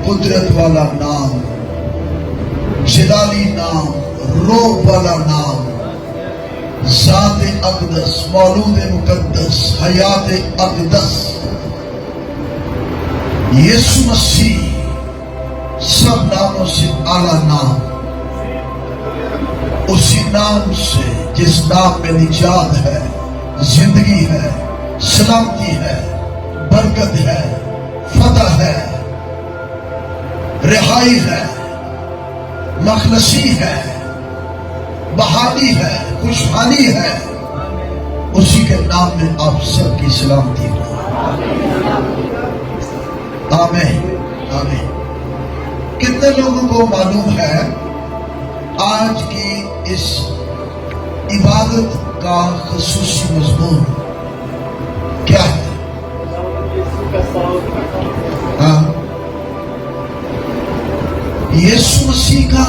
قدرت والا نام، جلالی نام، روح والا نام، ذات اقدس، مولود مقدس، حیات اقدس یسوع مسیح سب ناموں سے اعلیٰ نام، اسی نام سے جس نام میں نجات ہے، زندگی ہے، سلامتی ہے، برکت ہے، فتح ہے، رہائی ہے، مخلصی ہے، بحالی ہے، خوشحالی ہے، اسی کے نام میں آپ سب کی سلامتی ہو۔ آمین آمین۔ کتنے لوگوں کو معلوم ہے آج کی اس عبادت کا خصوصی مضمون کیا ہے؟ یسوع مسیح کا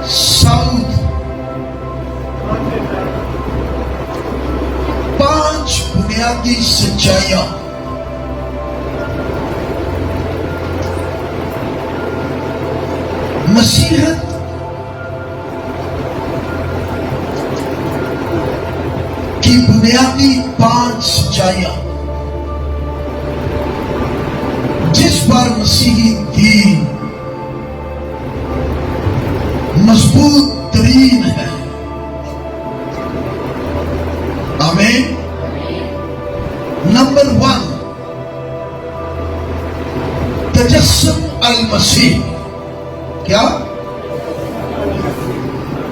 صعود۔ 5 بنیادی سچائیاں مسیحت کی بنیادی 5 سچائیاں جس پر مسیحی دین مضبوط ترین ہے۔ آمین۔ نمبر 1، تجسم المسیح۔ کیا؟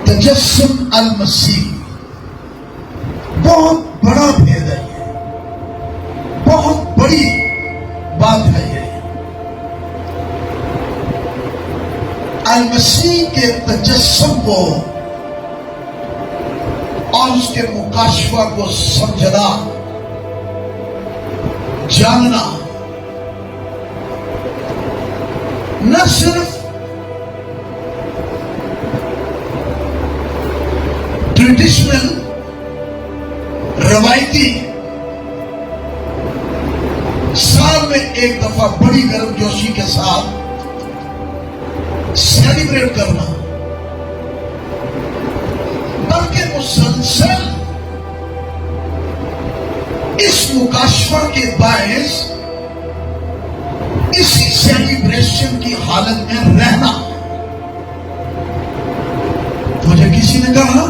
تجسم المسیح بہت بڑا بھید ہے، یہ بہت بڑی بات ہے۔ یہ المسیح کے تجسم کو اور اس کے مکاشفہ کو سمجھنا، جاننا نہ صرف ٹریڈیشنل روایتی سال میں ایک دفعہ بڑی گرم جوشی کے ساتھ سیلیبریٹ کرنا، بلکہ مسلسل اس مکاشفہ کے باعث اسی سیلیبریشن کی حالت میں رہنا۔ مجھے کسی نے کہا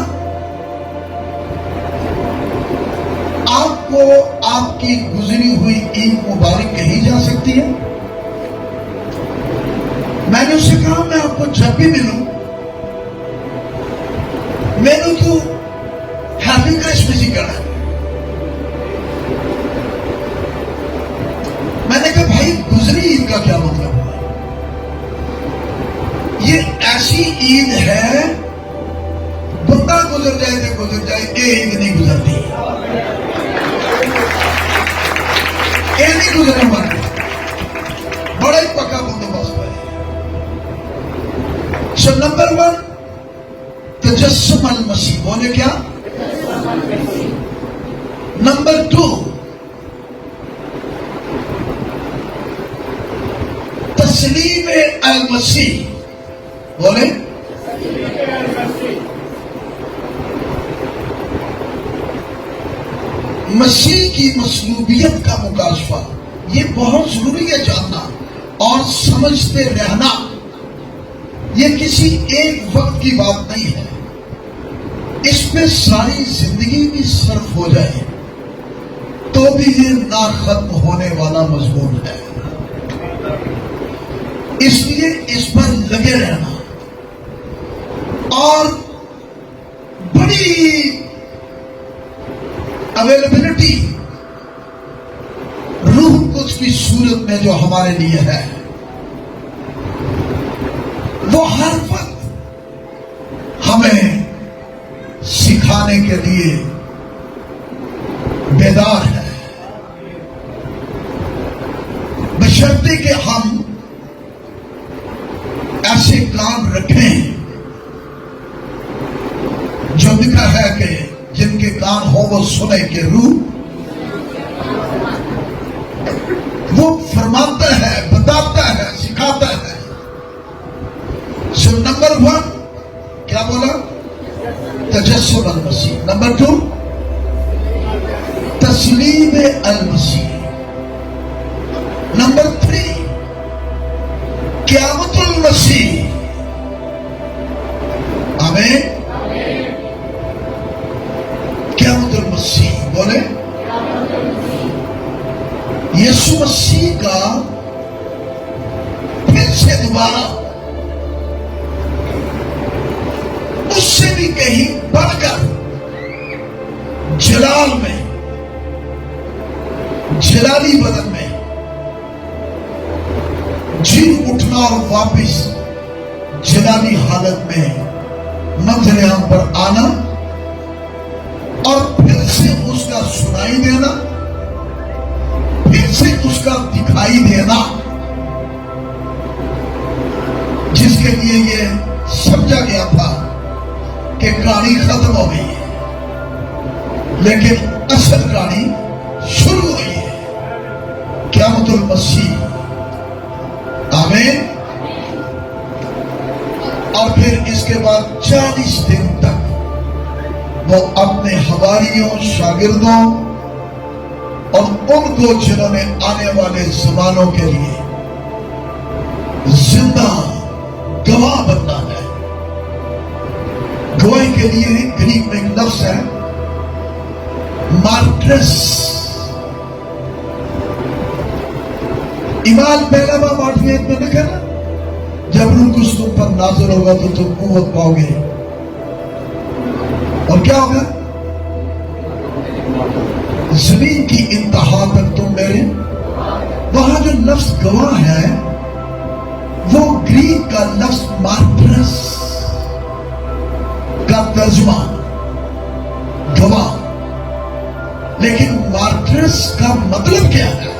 آپ کو آپ کی گزری ہوئی عید مبارک کہی جا سکتی ہے؟ میں نے اسے کہا میں آپ کو جب بھی ملوں میں نے تو ہیپی کرسمس ہی کرا ہے۔ میں نے کہا بھائی گزری عید کا کیا مطلب ہے؟ یہ ایسی عید ہے بندہ گزر جائے تو گزر جائے، یہ عید نہیں گزرتی، یہ نہیں گزرنے والی، بڑا ہی پکا بندوبست ہے۔ سو نمبر 1، تجسم المسیح۔ بولے کیا؟ نمبر 2، تسلیم المسیح۔ بولے مسیح کی مصلوبیت کا مکاشفہ۔ یہ بہت ضروری ہے جاننا اور سمجھتے رہنا۔ یہ کسی ایک وقت کی بات نہیں ہے، اس پہ ساری زندگی بھی صرف ہو جائے تو بھی یہ نہ ختم ہونے والا مضمون ہے۔ اس لیے اس پر لگے رہنا اور بڑی اویلیبلٹی روح قدس کی صورت میں جو ہمارے لیے ہے، وہ ہر وقت ہمیں سکھانے کے لیے بیدار ہے، بشرطے کہ ہم ایسے کام رکھیں جو لکھا ہے کہ جن کے کان ہو وہ سنے کہ روح وہ فرماتا ہے، بتاتا ہے، تجسم المسیح. نمبر 2 تسلیم المسیح. نمبر 3 قیامت المسیح. آمین. قیامت المسیح بولے. یسوع مسیح کا پھر سے دوبارہ اس سے بھی کہیں بڑھ کر جلال میں، جلالی بدن میں جی اٹھنا اور واپس جلالی حالت میں منظر عام پر آنا اور پھر سے اس کا سنائی دینا، پھر سے اس کا دکھائی دینا، جس کے لیے یہ سمجھا گیا تھا کہ کہانی ختم ہو گئی ہے، لیکن اصل کہانی شروع ہوئی ہے. قیامت المسیح. آمین. اور پھر اس کے بعد 40 دن تک وہ اپنے حواریوں، شاگردوں اور ان کو جنہوں نے آنے والے زمانوں کے لیے زندہ گواہ بننا ہے. گواہی کے لیے گریک میں ایک لفظ ہے مارٹرس. ایمان پہلا باب 8ویں آیت میں لکھا نا، جب روح القدس تم پر نازل ہوگا تو تم قوت پاؤ گے اور کیا ہوگا؟ زمین کی انتہا تک تم میرے. وہاں جو لفظ گواہ ہے وہ گریک کا لفظ مارٹرس کا ترجمہ گواہ. لیکن مارٹرس کا مطلب کیا ہے؟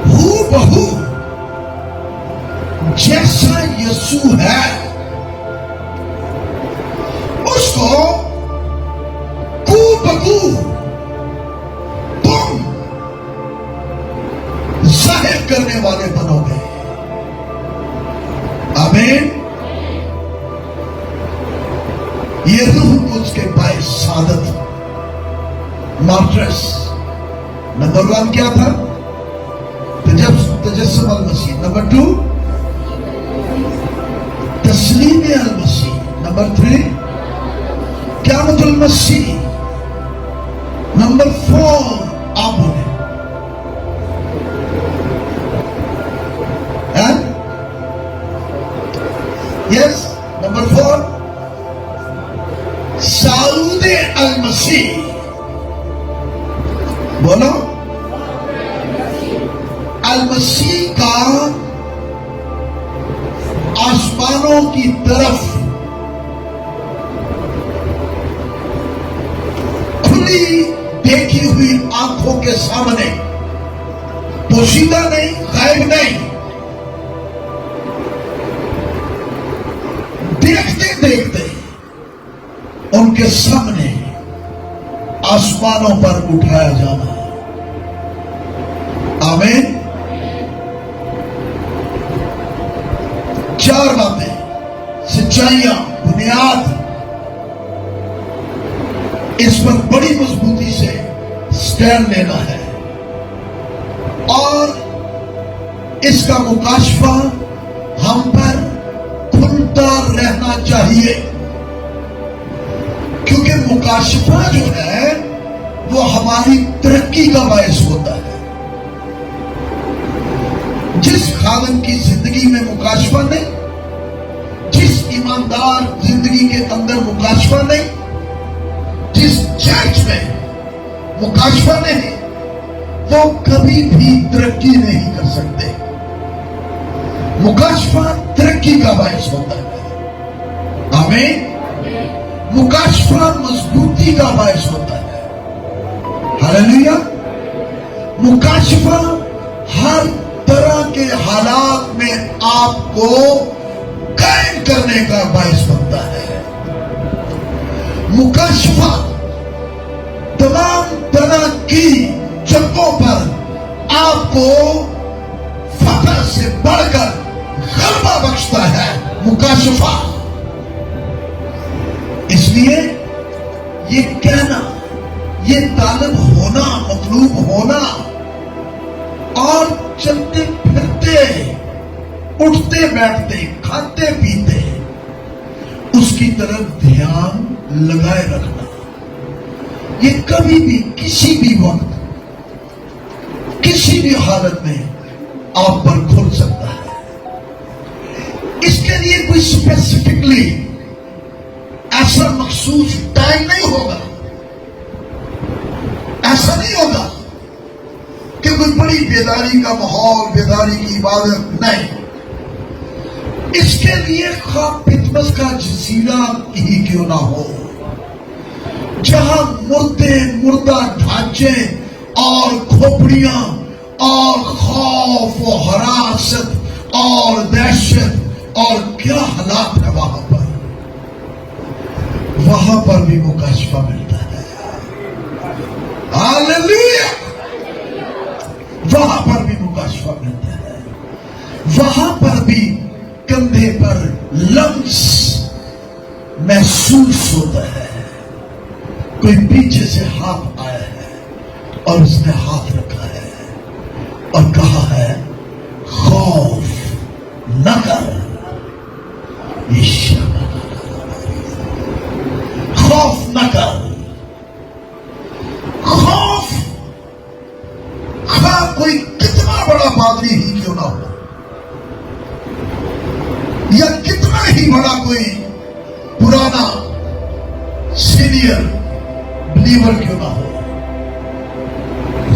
ہو بہو جیسا یسوع ہے اس کو کو بگو تم ظاہر کرنے والے بنو گے. آمین. یہ روح القدس کے باعث سعادت مارٹرس. نمبر 1 کیا تھا؟ تجسم المسیح. نمبر 2 تسلیم المسیح. نمبر 3 قیامت المسیح. نمبر 4 آپ بولیں. یس. نمبر 4 صعود المسیح. بولو. المسیح کا آسمانوں کی طرف کھلی دیکھی ہوئی آنکھوں کے سامنے، پوشیدہ نہیں، غائب نہیں، دیکھتے دیکھتے ان کے سامنے آسمانوں پر اٹھایا جانا. آمین. 4 باتیں، سچائیاں، بنیاد، اس پر بڑی مضبوطی سے سٹینڈ لینا ہے اور اس کا مکاشفہ ہم پر کھلتا رہنا چاہیے، کیونکہ مکاشفہ جو ہے وہ ہماری ترقی کا باعث ہوتا ہے. جس خادم کی زندگی میں مکاشفہ نہیں، جس ایماندار زندگی کے اندر مکاشفہ نہیں، جس چرچ میں مکاشفہ نہیں، وہ کبھی بھی ترقی نہیں کر سکتے. مکاشفہ ترقی کا باعث ہوتا ہے. آمین. مکاشفہ مضبوطی کا باعث ہوتا ہے. ہاللیلویا. مکاشفہ ہر طرح کے حالات میں آپ کو قائم کرنے کا باعث بنتا ہے. مکاشفہ تمام طرح کی جنگوں پر آپ کو فتح سے بڑھ کر غلبہ بخشتا ہے. مکاشفہ اس لیے یہ کہنا، یہ طالب ہونا، مطلوب ہونا اور چلتے پھرتے، اٹھتے بیٹھتے، کھاتے پیتے اس کی طرف دھیان لگائے رکھنا، یہ کبھی بھی کسی بھی وقت کسی بھی حالت میں آپ پر کھل سکتا ہے۔ اس کے لیے کوئی اسپیسیفکلی ایسا مخصوص ٹائم نہیں ہوگا، ایسا نہیں ہوگا کہ کوئی بڑی بیداری کا ماحول، بیداری کی عبادت، نہیں۔ اس کے لیے خواہ پتمس کا جزیرہ ہی کیوں نہ ہو، جہاں مردہ ڈھانچے اور کھوپڑیاں اور خوف و ہراست اور دہشت اور کیا حالات ہے وہاں پر بھی مکاشفہ ملتا ہے۔ ہاللیلویا! وہاں پر بھی مکاشفہ ملتا ہے، وہاں پر بھی کندھے پر لمس محسوس ہوتا ہے۔ کوئی پیچھے سے ہاتھ آیا ہے اور اس نے ہاتھ رکھا ہے اور کہا ہے خوف نہ کر، خوف نہ کر۔ خوف خواہ کوئی کتنا بڑا پادری ہی کیوں نہ ہو، یا کتنا ہی بڑا کوئی پرانا سینئر بلیور کیوں نہ ہو،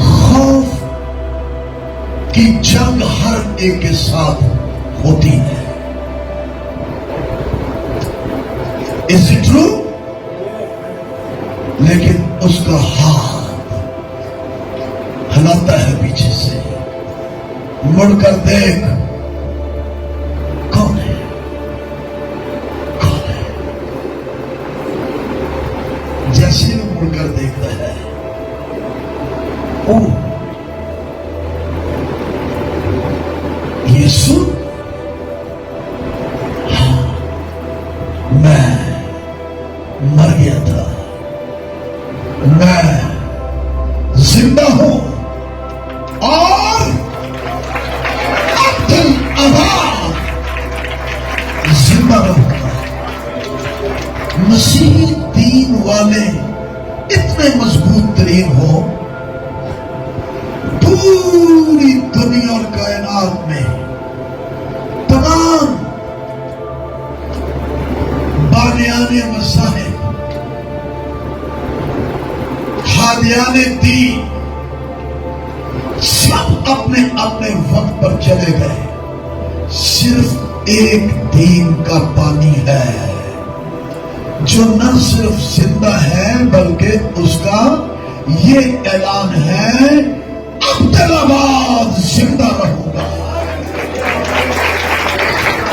خوف کی جنگ ہر ایک کے ساتھ ہوتی ہے۔ Is it true؟ لیکن اس کا ہاتھ ہلاتا ہے پیچھے سے، مڑ کر دیکھ کون ہے، کون ہے۔ جیسے وہ مڑ کر دیکھتا ہے، او یسوع، ہاں میں مر گیا تھا، میں زندہ ہوں اور ابد زندہ رہوں گا۔ مسیحی دین والے اتنے مضبوط ترین ہو، پوری دنیا اور کائنات میں تمام بانیان مذاہب، ہادیان دین، سب اپنے اپنے وقت پر چلے گئے، صرف ایک دین کا بانی ہے جو نہ صرف زندہ ہے بلکہ اس کا یہ اعلان ہے ابدالآباد زندہ رہوں گا۔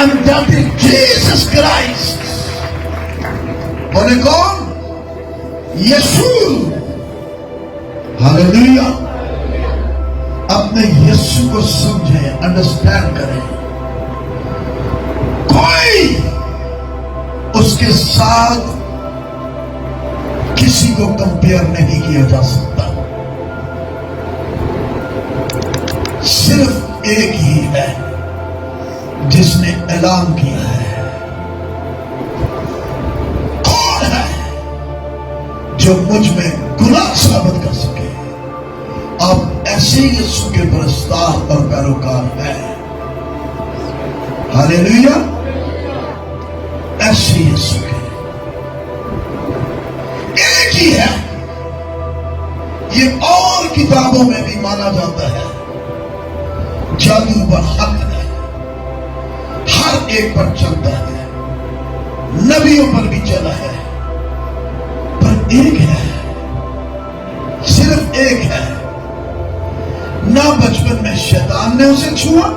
And that is Jesus Christ۔ بولے کون؟ یسوع۔ ہاللیلویا! اپنے یسوع کو سمجھیں، انڈرسٹینڈ کریں۔ کوئی اس کے ساتھ کسی کو کمپیئر نہیں کیا جا سکتا، صرف ایک ہی ہے جس نے اعلان کیا ہے۔ کون ہے جو مجھ میں گناہ ثابت کر سکے؟ آپ ایسے یسوع کے پرستار اور پیروکار ہیں۔ ہاللیلویا! ایسے یسوع کے ایک ہی ہے۔ یہ اور کتابوں میں بھی مانا جاتا ہے، جادو پر حق ہے، ہر ایک پر چلتا ہے، نبیوں پر بھی چلا ہے، پر ایک ہے، صرف ایک ہے۔ نہ بچپن میں شیطان نے اسے چھوا،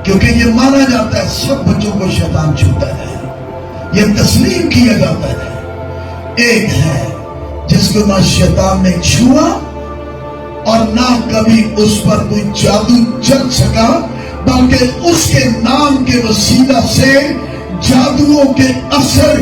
کیونکہ یہ مانا جاتا ہے سب بچوں کو شیطان چھوتا ہے، یہ تسلیم کیا جاتا ہے۔ ایک ہے جس کو نہ شیطان نے چھوا اور نہ کبھی اس پر کوئی جادو چل سکا، بلکہ اس کے نام کے وسیلہ سے جادوؤں کے اثر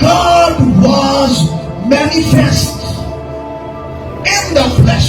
God was manifest in the flesh,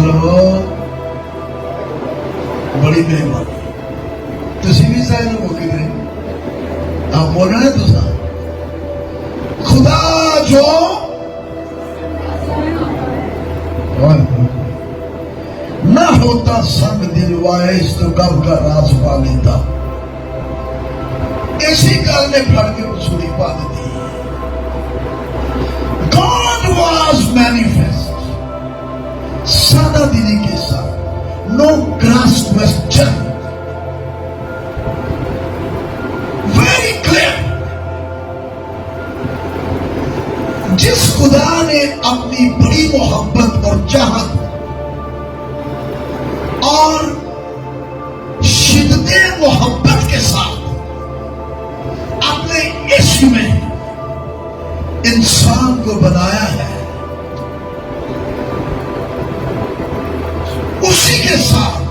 چلو بڑی مہربانی تسی بھی سائن ہو کے گئے آپ بول رہے ہیں تو سا خدا جو نہ ہوتا سنگ دل وائس تو کب کا راز پا لیتا اسی گل نے پھڑ کے رسولی پا دیتی God was manifest سادہ دلی کے ساتھ no grass question very clear جس خدا نے اپنی بڑی محبت اور چاہت اور شدت محبت کے ساتھ اپنے عشق میں انسان کو بنایا ہے اسی کے ساتھ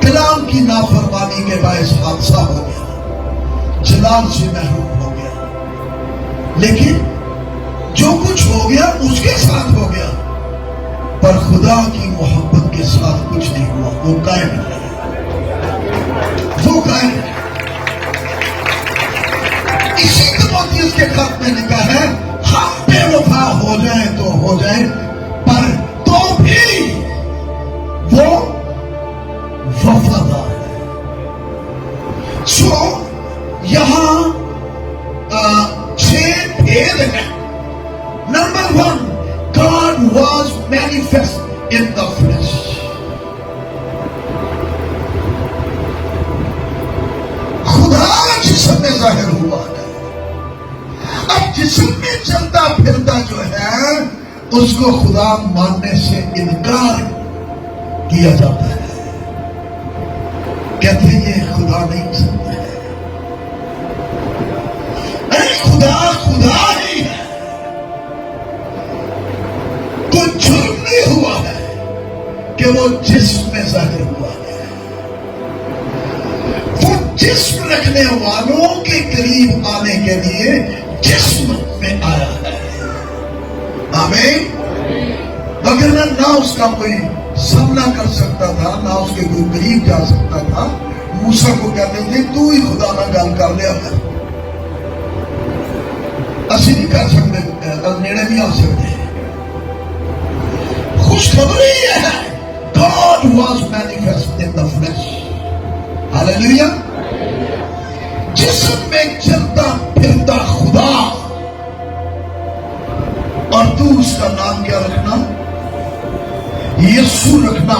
کلام کی نافرمانی کے باعث حادثہ ہو گیا جلال سے محروم ہو گیا لیکن جو کچھ ہو گیا اس کے ساتھ ہو گیا پر خدا کی محبت کے ساتھ کچھ نہیں ہوا وہ قائم ہے وہ قائم ہے اسی تموتھیوس کے خط میں لکھا ہے ہم بے وفا ہو جائیں تو ہو جائیں پر تو بھی وہ وفادار ہے سو یہاں 6 بھید ہیں number 1 God was manifest in the flesh خدا جسم میں ظاہر ہوا ہے اب جسم میں چلتا پھرتا جو ہے اس کو خدا ماننے سے انکار کیا جاتا ہے کہتے ہیں یہ خدا نہیں ہو سکتا ہے ارے خدا خدا ہی ہے کوئی جرم نہیں ہوا ہے کہ وہ جسم میں ظاہر ہوا ہے وہ جسم رکھنے والوں کے قریب آنے کے لیے جسم میں آیا ہے آمین وگرنہ نہ اس کا کوئی سامنا کر سکتا تھا نہ اس کے کوئی قریب جا سکتا تھا موسیٰ کو کہتے تھے تو ہی خدا نہ گل کر لیا کر اسی نہیں کر سکتے نیڑے نہیں آ سکتے خوشخبری یہ ہے God was manifest in the flesh Hallelujah جسم میں چلتا پھرتا خدا اور تو اس کا نام کیا رکھنا یسوع رکھنا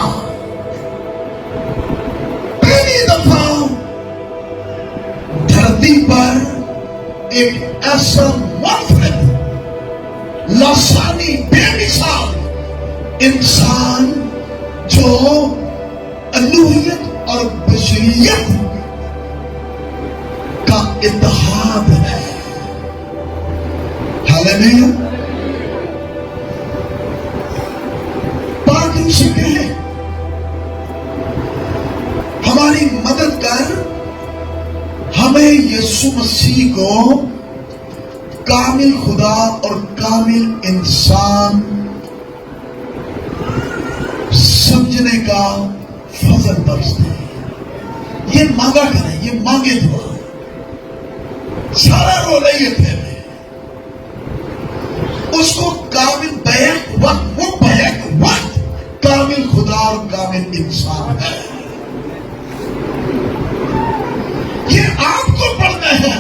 پہلی دفعہ دھرتی پر ایک ایسا منفرد لاسانی بے مثال انسان جو الوہیت اور بشریت کا اتحاد ہے ہاللیلویا پاک سے کہے ہماری مدد کر ہمیں یسوع مسیح کو کامل خدا اور کامل انسان سمجھنے کا فضل بخش دے یہ مانگا کریں یہ مانگے دعا سارا رولے یہ تھے اس کو کامل بیک وقت وہ بیک وقت کامل خدا اور کامل انسان ہے یہ آپ کو پڑھنا ہے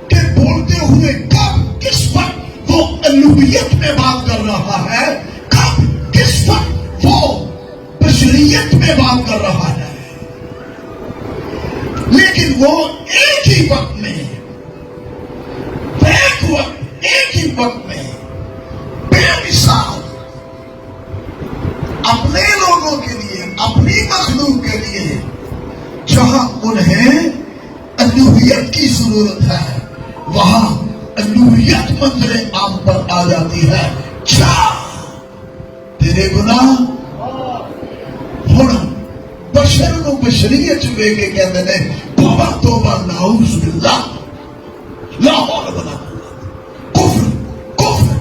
کہ بولتے ہوئے کب کس وقت وہ الوہیت میں بات کر رہا ہے کب کس وقت وہ بشریت میں بات کر رہا ہے لیکن وہ ایک ہی وقت میں ایک ہی وقت میں بے مثال اپنے لوگوں کے لیے اپنی مخلوق کے لیے جہاں انہیں الوہیت کی ضرورت ہے وہاں الوہیت منظر عام پر آ جاتی ہے جا تیرے گناہ ہن بشر کو بشریت چوے کے کہتے ہیں توبہ توبہ نعوذ باللہ لا حول ولا قوت کفر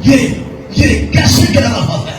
یہ کیسے کہہ رہا ہے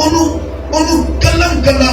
ਉਹਨੂੰ ਕੱਲਾ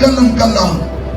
ਕੱਲਾ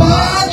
5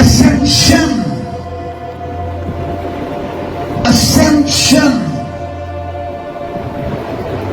ascension, ascension।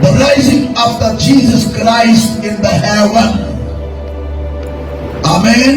The rising of the Jesus Christ in the heaven. Amen.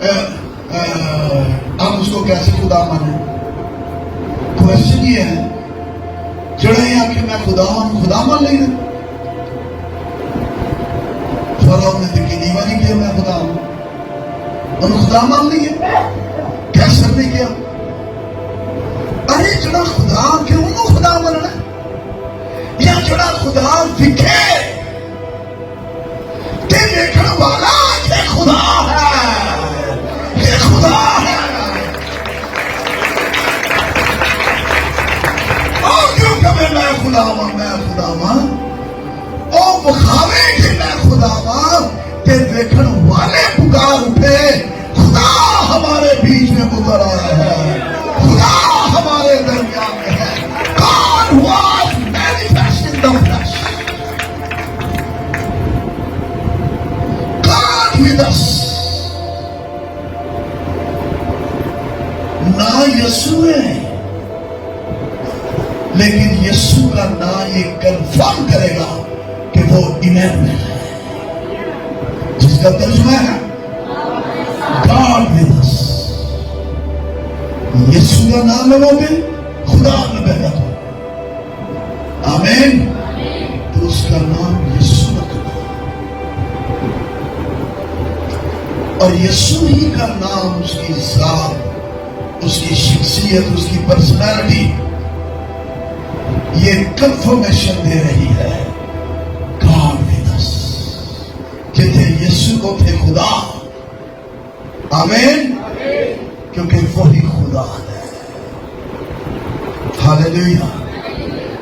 آپ اس کو کیسے خدا مانے؟ کوشچن یہ ہے جڑے ہیں کہ میں خدا ہوں، خدا مان لیں گے. فرعون نے تو نیوا نہیں کیا میں خدا ہوں، انہوں خدا مان لیے. کیسر نے کیا؟ ارے جڑا خدا کہ انہوں خدا ماننا، یا جڑا خدا دکھے کہ دیکھنے والا یہ خدا ہے، یہ خدا ہے. اور کیوں کہ میں خدا ہوں، میں خدا ہوں، اور بخاوے کہ میں خدا ہوں کہ دیکھنے والے پکار اٹھے خدا ہمارے بیچ میں اتر آیا ہے، خدا ہمارے درمیان میں ہے. God was manifest in the flesh. God with us. نہ یسوع ہے، لیکن یسوع کا نام یہ کنفرم کرے گا کہ وہ ایمینوئل ہے، جس کا ترجمہ ہے God with us. یسوع کا نام لو گے خدا میں پیدا ہو. آمین. تو اس کا نام یسوع رکھنا، اور یسوع ہی کا نام اس کی ذات، اس کی شخصیت، اس کی پرسنالٹی یہ کنفرمیشن دے رہی ہے. God with us. کہتے یسوع کو تھے خدا. آمین. کیونکہ وہی خدا ہے. ہاللیلویا.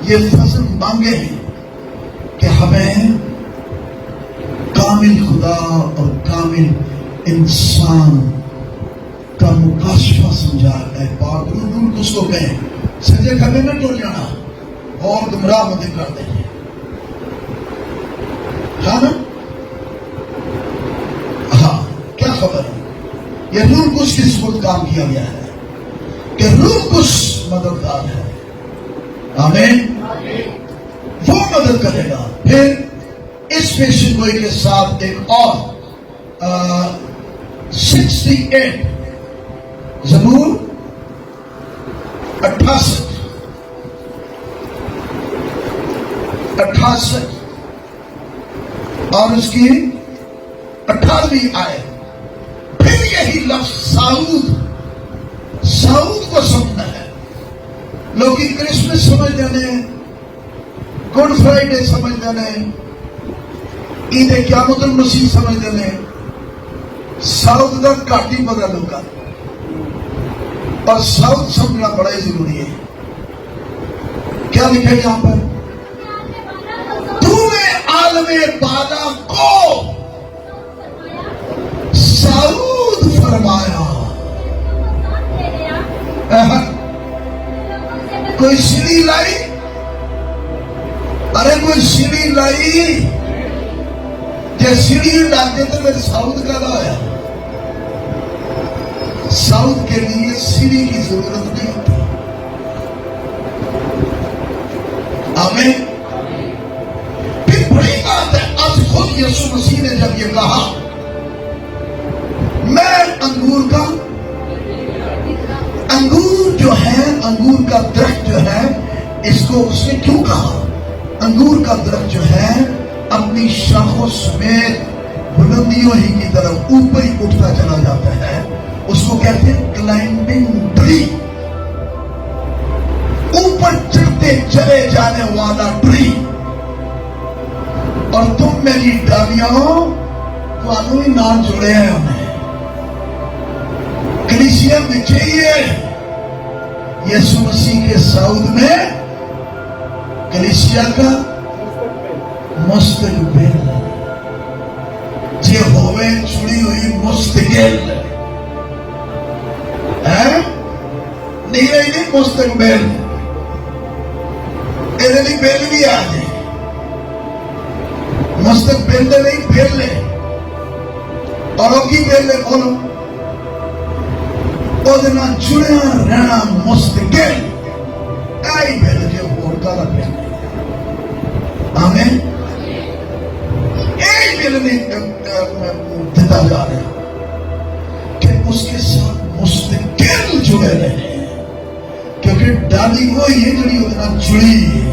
یہ فضل مانگے ہیں کہ ہمیں کامل خدا اور کامل انسان کا مکاشفہ سمجھا ہے. پاک روح اس کو کہیں سجے کھڑے نہ ٹول جانا اور گمراہ مت کر دیں. ہاں نا؟ ہاں. کیا خبر ہے؟ یہ روح کچھ کس وقت کام کیا گیا ہے کہ روح کچھ مددگار ہے. آمین. وہ مدد کرے گا. پھر اس پیشن گوئی کے ساتھ ایک اور 68 زبور 68 اور اس کی 18ویں آیت. پھر یہی لفظ سعود کو سمجھنا ہے. لوگ کرسمس سمجھ دینے، گڈ فرائیڈے سمجھ دینے، عید قیامت المسیح سمجھ دینے. سعود کا گھٹ ہی پتا لوگا، اور سعود سمجھنا بڑا ہی ضروری ہے. کیا لکھا ہے یہاں پر؟ تو نے عالم بالا کو سعود فرمایا. کوئی سیڑھی لائی؟ ارے کوئی سیڑھی لائی؟ جب سیڑھی ڈالتے تو میرے سعود کا لایا. سعود کے لیے سیڑھی کی ضرورت نہیں ہوتی. آمین. پھر بڑی بات ہے، آج خود یسوع مسیح نے جب یہ کہا میں انگور جو ہے، انگور کا درخت جو ہے، اس کو اس نے کیوں کہا؟ انگور کا درخت جو ہے اپنی شاخوں سمیت بلندیوں ہی کی طرف اوپر ہی اٹھتا چلا جاتا ہے. اس کو کہتے ہیں کلائمبنگ ٹری، اوپر چڑھتے چلے جانے والا ٹری. اور تم میری ڈالیاں تو ہی نام جڑے ہیں. ہمیں کلیسیا میں چاہیے یسوع مسیح کے سعود میں کلیسیا کا مستقبل جی ہوئے چھڑی ہوئی مستقل ہے نہیں رہی مستقبل. یہ بل بھی آ جائے مستقبل دے نہیں بل لے. اور وہ کی بل لے بولو جڑیا رہنا مستقل. آئی بل کے اور کالا بل. آمین. ایک بل نہیں دیتا جا رہا کہ کہ ڈالی وہ یہ جڑی اتنا جڑی ہے.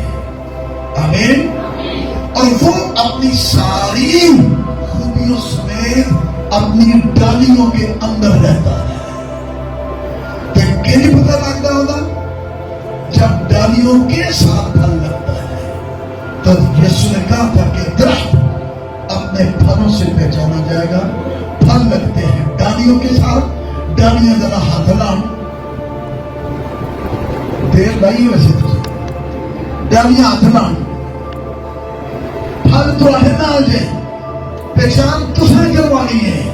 آمین. اور وہ اپنی ساری خوبیوں سمیت اپنی ڈالیوں کے اندر رہتا ہے. کہ نہیں پتہ لگتا ہوتا جب ڈالیوں کے ساتھ پھل لگتا ہے. تو یسوع نے کہا تھا کہ درخت اپنے پھلوں سے پہچانا جائے گا. پھل لگتے ہیں ڈالیوں کے ساتھ. ڈالیاں ذرا ہاتھ لان دیر لائی ویسے تو ڈالیاں ہاتھ لان پھل تو آئے نہ آ جائے. پہچان تسیں کروانی ہے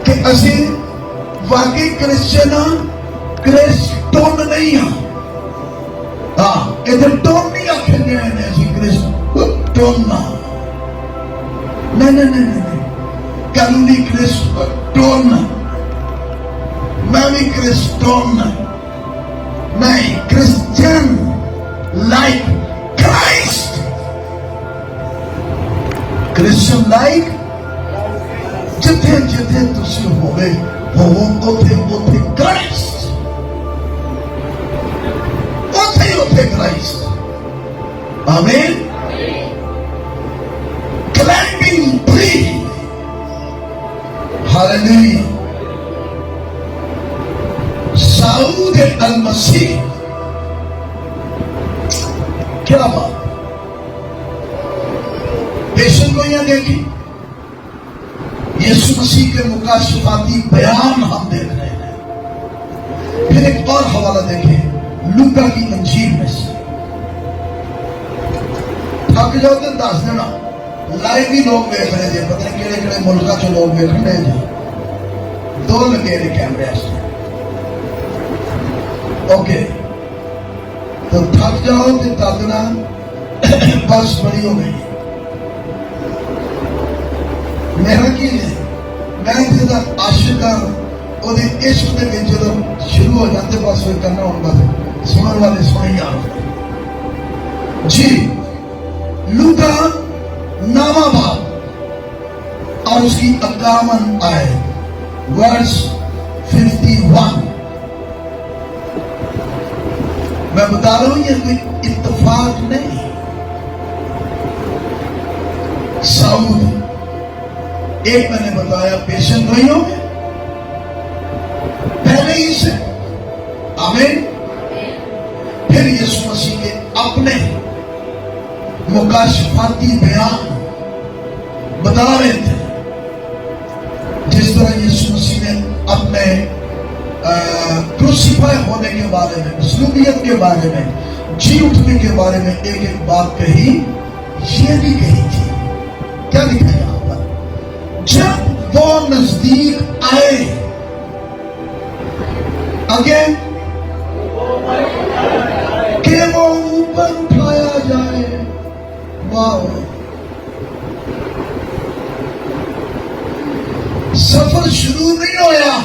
کہ اسی واقعی کرسچن کرسٹون نہیں ہاں. ہاں ادھر ٹون نہیں آکھے گئے ہیں اسی کرسٹون نہ. نہیں قانونی کرسٹون میں بھی کرسٹون نہیں. Christian like Christ. Christian like جتھے جتھے تسی ہوئے اوتھے کرائسٹ. اوتھے کرائسٹ. آمین. Climbing tree. ہاللیلویا. سعود المسیح. کیا بات. پیشن گوئیاں دیکھی. یسوع مسیح کے مکاشفاتی بیان ہم دیکھ رہے ہیں. پھر ایک اور حوالہ دیکھیں لوکا کی انجیل میں سے. تھک جاؤ تو دس دینا. لائیو بھی لوگ دیکھ رہے تھے. پتہ نہیں کہڑے کہڑے ملکوں سے لوگ دیکھ رہے ہیں. دو لگے رہے کیمرے سے. اوکے تو تھک جاؤ تو تاکنا بس بڑی ہو گئی. میرا کی ہے میں جب عاشق وہ عشق کے جب شروع ہو جاتے بس وہ کرنا ہوں بس سننے والے سنیں یار. جی لوکا نامہ باب اور اس کی 51 آیت ورس 51. میں بتا رہا ہوں یہ کوئی اتفاق نہیں. سعود ایک میں نے بتایا پیشن گوئیوں میں پہلے ہی سے. آمین. پھر یسوع مسیح کے اپنے مکاشفاتی بیان بتا رہے تھے. جس طرح یسوع مسیح نے اپنے کروسیفائی ہونے کے بارے میں, مصلوبیت کے بارے میں, جی اٹھنے کے بارے میں ایک ایک بات کہی. یہ بھی کہی تھی. کیا لکھا ہے یہاں پر؟ جب وہ نزدیک آئے اگین کہ وہ اوپر اٹھایا جائے. واو. سفر شروع نہیں ہویا,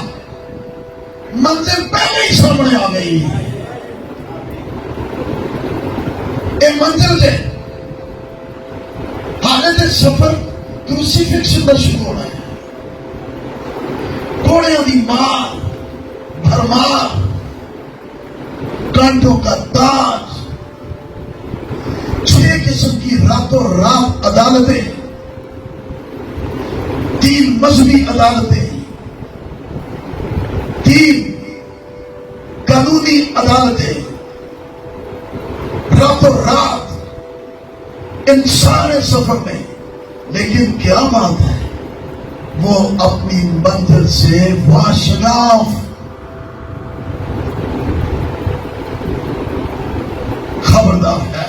منزل پہلے ہی سامنے آ گئی. ایک منزل سے حالت سفر کروسیفکشن کا شروع ہونا ہے. گھوڑیوں کی مار بھرمار, کانٹوں کا تاج, 6 قسم کی راتوں رات عدالتیں, 3 مذہبی عدالتیں, 3 قانونی عدالتیں, راتوں رات انسان سفر میں. لیکن کیا بات ہے, وہ اپنی منزل سے واشگاف. خبردار ہے.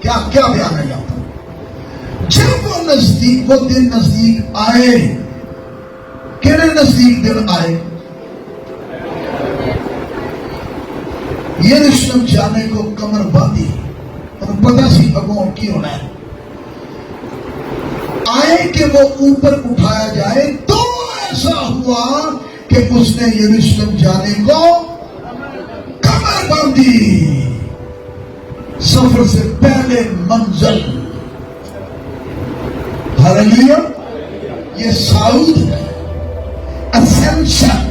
کیا کیا بیان ہے یہاں پر؟ جب وہ نزدیک, وہ دن نزدیک آئے. کہنے نزدیک دن آئے؟ یروشلم جانے کو کمر باندھی اور پتہ سی اگوں کی ہونا ہے. آئے کہ وہ اوپر اٹھایا جائے تو ایسا ہوا کہ اس نے یروشلم جانے کو کمر باندھی. سفر سے پہلے منزل. ہاللیلویا. یہ سعود ہے. اسینشن.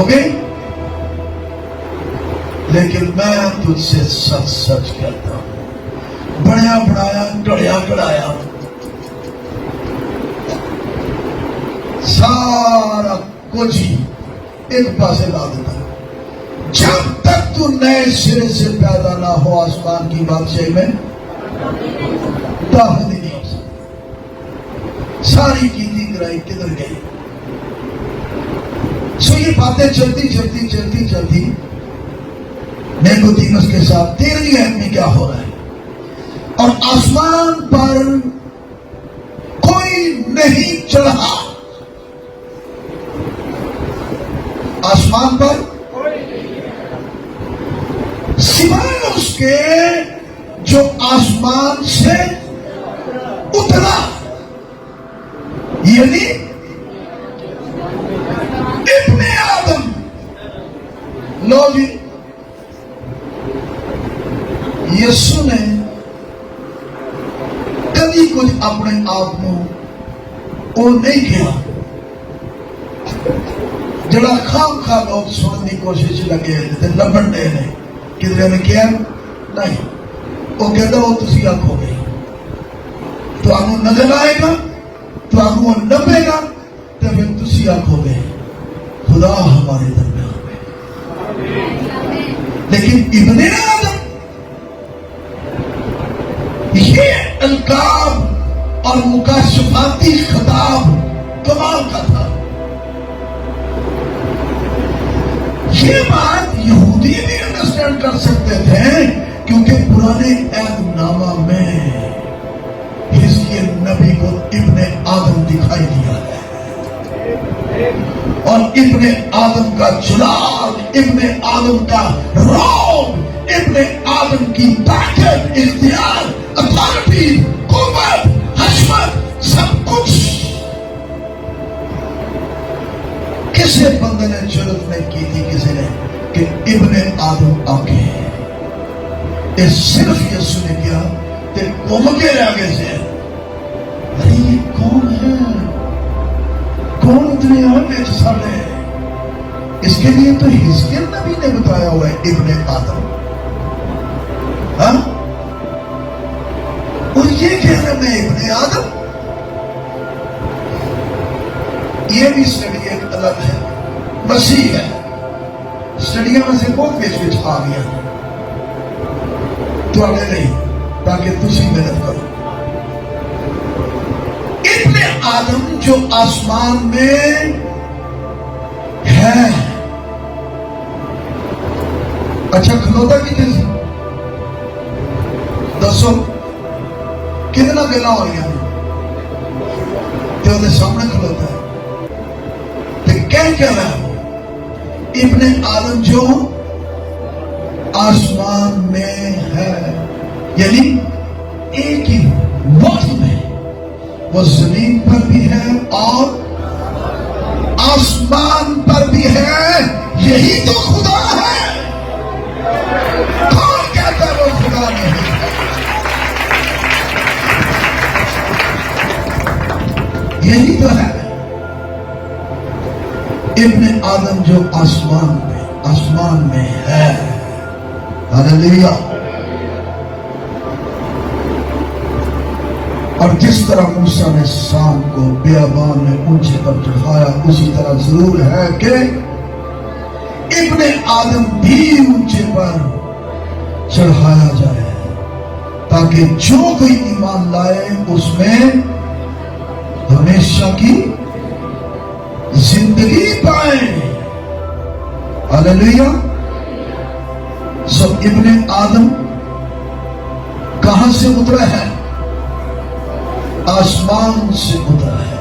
ہو گئی. لیکن میں تجھ سے سچ سچ کہتا ہوں، بڑیا بڑایا ٹڑیا کڑایا سارا کچھ ہی ایک پاسے لا دیتا. جب تک تو نئے سرے سے پیدا نہ ہو آسمان کی بادشاہی میں داخل نہیں ہو سکتا. ساری کیتی کرائی کدھر گئی؟ سو یہ باتیں چلتی چلتی چلتی چلتی نیکودیمس کے ساتھ 13ویں آیت میں کیا ہو رہا ہے؟ اور آسمان پر کوئی نہیں چڑھا. آسمان پر سوائے اس کے جو آسمان سے اترا، یعنی ابن آدم. لو جی، یسو نے کبھی کچھ اپنے آپ کو نہیں کیا جڑا خام خواہ لوگ سننے کی کوشش لگے لبن دے نے کدھر نے کیا نہیں. وہ کہتا وہ تسی آنکھو گئی تو آنکھوں نظر آئے گا، تو آنکھوں نبے گا، تو پھر تسی آنکھو گئے. خدا ہمارے درمیان میں. لیکن ابن آدم یہ القاب اور مکاشفاتی خطاب کمال کا تھا. یہ بات یہودی بھی انڈرسٹینڈ کر سکتے تھے کیونکہ پرانے عہد نامہ میں حزقیل نبی کو ابن آدم دکھائی دیا ہے، اور ابن آدم کا جلال، ابن آدم کا روب، ابن آدم کی طاقت، اختیار، اتھارٹی، قوت، حشمت، سب کچھ کسے بندے نے جرت نہیں کی تھی کسی نے کہ ابن آدم آگے. یہ صرف یسو نے کیا تے قوم کے آگے سے. ارے یہ کون ہے؟ کون اتنے آگے سارے؟ اس کے لیے تو حزقیل نبی نے بتایا ہوا ہے ابن آدم. ہاں، اور یہ کہنا میں ابن آدم، یہ بھی اسٹڈی ایک الگ ہے، مسیح ہے. اسٹڈیاں میں سے بہت بیچ بیچ آ گیا تو آگے نہیں، تاکہ تسی محنت کرو. ابن آدم جو آسمان میں ہے، اچھا کھلوتا کتنے سے دسو کتنا گلا ہو گیا تو انہیں سامنے کھلوتا ہے. کیا رہا ہے؟ ابن آدم جو آسمان میں ہے، یعنی ایک ہی وقت میں وہ زمین پر بھی ہے اور آسمان پر بھی ہے. یہی تو خدا ہے. کون کہتا ہے وہ خدا نہیں ہے؟ یہی تو ہے. ابن آدم جو آسمان میں ہے. ہلیلویا. اور جس طرح موسیٰ نے سام کو بیابان میں اونچے پر چڑھایا، اسی طرح ضرور ہے کہ ابن آدم بھی اونچے پر چڑھایا جائے، تاکہ جو کوئی ایمان لائے اس میں ہمیشہ کی زندگی پائے. ہلیلویا. سب ابن آدم کہاں سے اترا ہے؟ آسمان سے اترا ہے.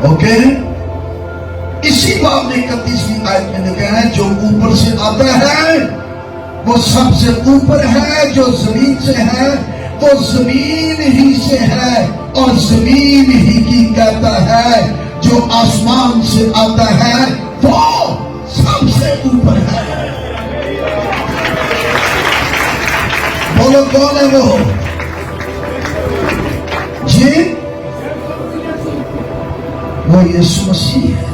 اوکے. اسی باب میں 31ویں آیت میں لکھا ہے جو اوپر سے آتا ہے وہ سب سے اوپر ہے، جو زمین سے ہے وہ زمین ہی سے ہے اور زمین ہی کی کہتا ہے. جو آسمان سے آتا ہے وہ سب سے اوپر ہے. بولو کون ہے وہ؟ جی، وہ یسوع مسیح ہے.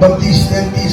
32, 33,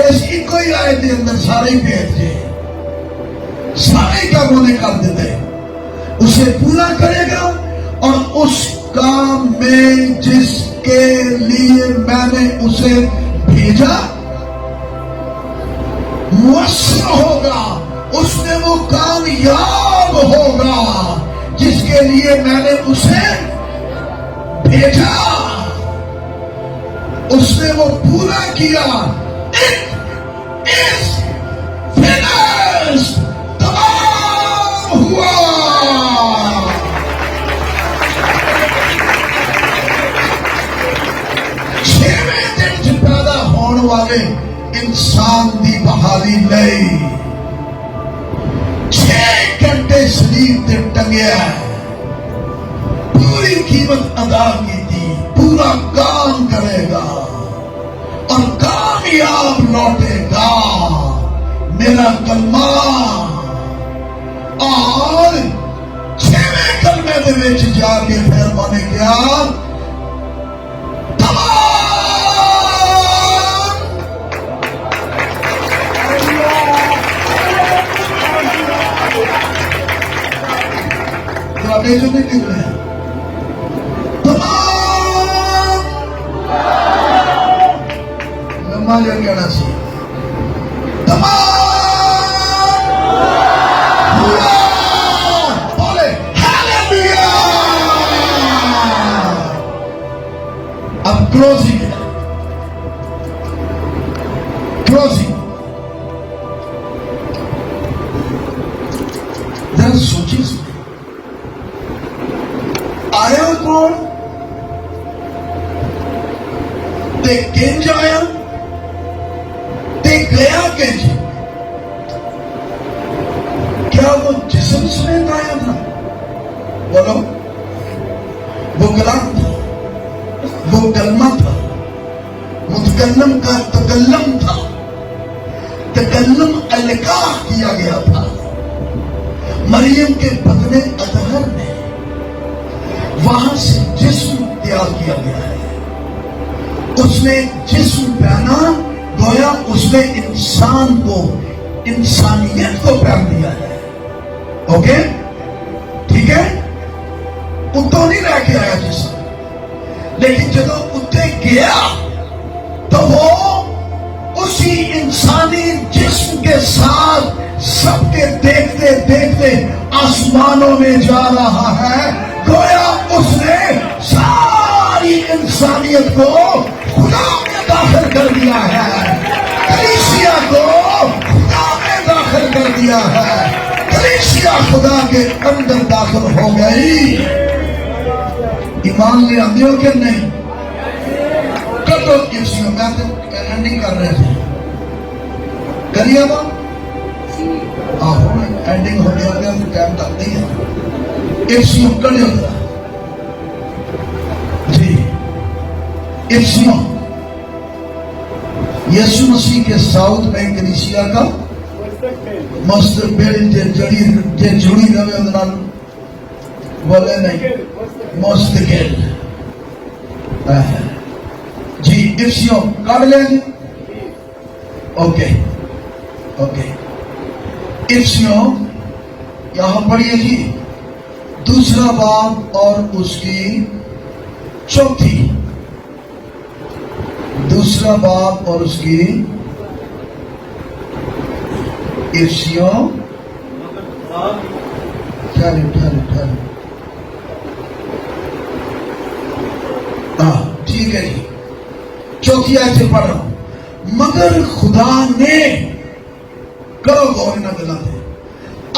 اس ایک ہی آیت کے اندر سارے ہی بھیج دے، سارے کاموں نے کر دیتے، اسے پورا کرے گا اور اس کام میں جس کے لیے میں نے اسے بھیجا مؤثر ہوگا، اس میں وہ کامیاب ہوگا جس کے لیے میں نے اسے بھیجا، اس نے وہ پورا کیا۔ It is finished، تمام ہوا۔ چھویں دن چ پیدا ہونے والے انسان دی بحالی نہیں، 6 گھنٹے سلیب تے ٹنگیا، پوری قیمت ادا کی تھی، پورا کام کرے گا اور کامیاب لوٹے گا۔ میرا کلمہ اور 6ویں کلمے دے وچ جا کے پھر میں نے کیا جو نہیں نکلے تمام لمبا جو کہنا سی تمام ہوا، بولے ہاللویا۔ اب کلوزنگ ہے، کلوزنگ۔ ذرا سوچیے، آیا کون تے کنج آیا تے گیا کنج؟ کیا وہ جسم سمیت آیا تھا؟ بولو، وہ کلام تھا، وہ کلمہ تھا، متکلم کا تکلم تھا، تکلم القاح کیا گیا تھا مریم کے بدن اطہر میں، وہاں سے جسم تیار کیا گیا ہے، اس نے جسم پہنا، گویا اس نے انسان کو، انسانیت کو پہن دیا ہے۔ اوکے، ٹھیک ہے، اتوں نہیں رہ کے آیا جسم، لیکن جب اتنے گیا تو وہ اسی انسانی جسم کے ساتھ سب کے دیکھتے دیکھتے آسمانوں میں جا رہا ہے، گویا اس نے ساری انسانیت کو خدا میں داخل کر دیا ہے، کلیسیا کو خدا میں داخل کر دیا ہے، کلیسیا خدا کے اندر داخل ہو گئی۔ ایمان لے آتے ہو کہ نہیں؟ کٹو کلیسیا، میں تو نہیں کر رہے تھے، کریے با اینڈنگ ہو گیا، ٹائم تک نہیں ہے، ایک سیوں کڑے ہوتا ہے جی، ایک سیوں یسوع مسیح کے ساؤتھ میں کلیسیا کا مستقبل جے جڑی رہے اندر بولے نہیں مستقل جی، ایک سیوں کڑ لیں گے، اوکے اوکے۔ افسیوں یہاں پڑھیے جی، 2 باب اور اس کی 4، 2 باب اور اس کی افسیوں، ٹھیک ہے جی، 4 آیت سے پڑھ رہا ہوں۔ مگر خدا نے، کرو غور نہ دلاتے،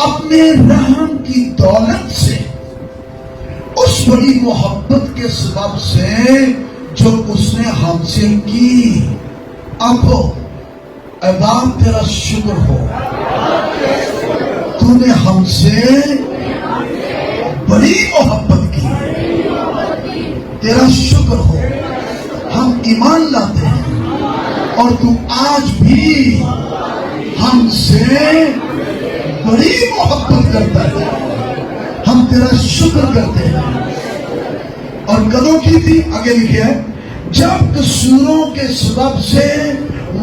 اپنے رحم کی دولت سے، اس بڑی محبت کے سبب سے جو اس نے ہم سے کی، آنکھوں اے باپ تیرا شکر ہو، تو نے ہم سے بڑی محبت کی، تیرا شکر ہو، ہم ایمان لاتے ہیں اور تو آج بھی ہم سے بڑی محبت کرتا ہے، ہم تیرا شکر کرتے ہیں۔ اور کدوں کی تھی؟ آگے لکھے ہے، جب قصوروں کے سبب سے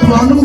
ਤੁਹਾਨੂੰ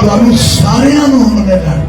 ਤੁਹਾਨੂੰ ਸਾਰਿਆਂ ਨੂੰ ਉਹਨੇ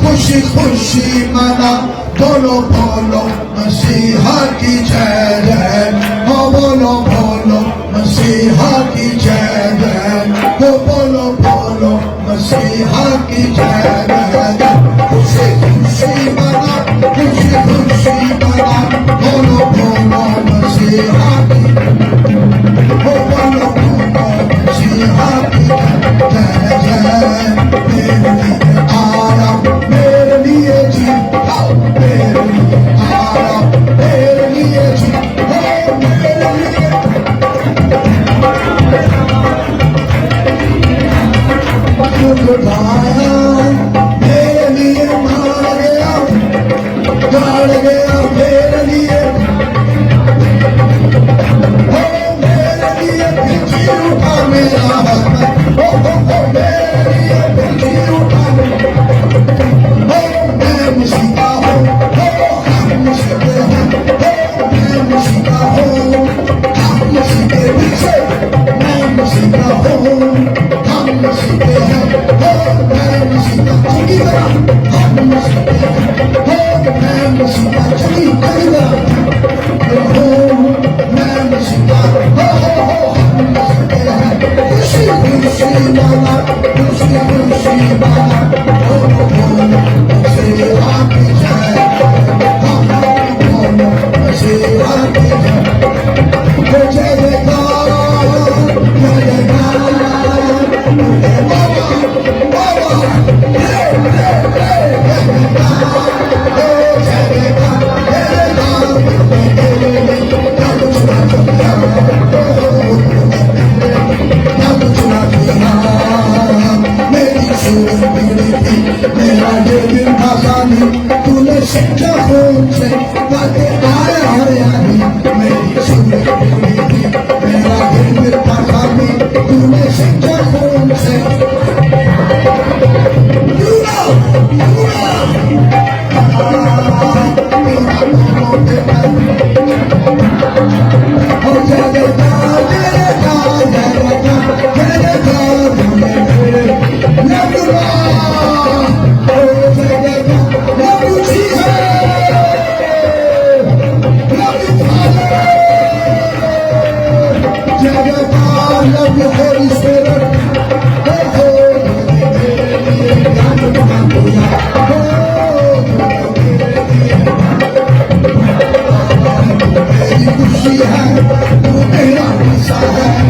خوشی خوشی منا بولو بولو مسیحا کی جے جے ہو بولو بولو مسیحا کی جے جے ہو بولو بولو مسیحا کی جے جے خوشی خوشی منا خوشی خوشی منا بولو بولو مسیحا کی ہو بولو بولو مسیحا کی جے جے میرے لیے آیا میرے لیے جی میرے لیے آیا میرے لیے جی میرے لیے اٹھایا میرے لیے مار گیا گاڑ گیا میرے لیے میرے لیے پھر اٹھا میرا میرے لیے پھر اٹھا میں مصیبہ ہوں ہم مصیبے ہیں میں مصیبہ ہوں ہم مصیبے پیچھے میں مصیبہ ہوں ہم مصیبے ہیں میں مصیبہ چلی گیا ہم مصیبے ہیں میں مصیبہ چلی گیا میں مصیبہ ہم مصیبے ہیں خوشی خوشی والا خوشی خوشی والا میرا یہ دل آسانی تو نے سچا خون سے باتیں آیا ہریانی میری سورج پوری تھی میرا یہ دل آسانی تو نے سچا خون سے خوشی ہے تو میرا حصہ ہے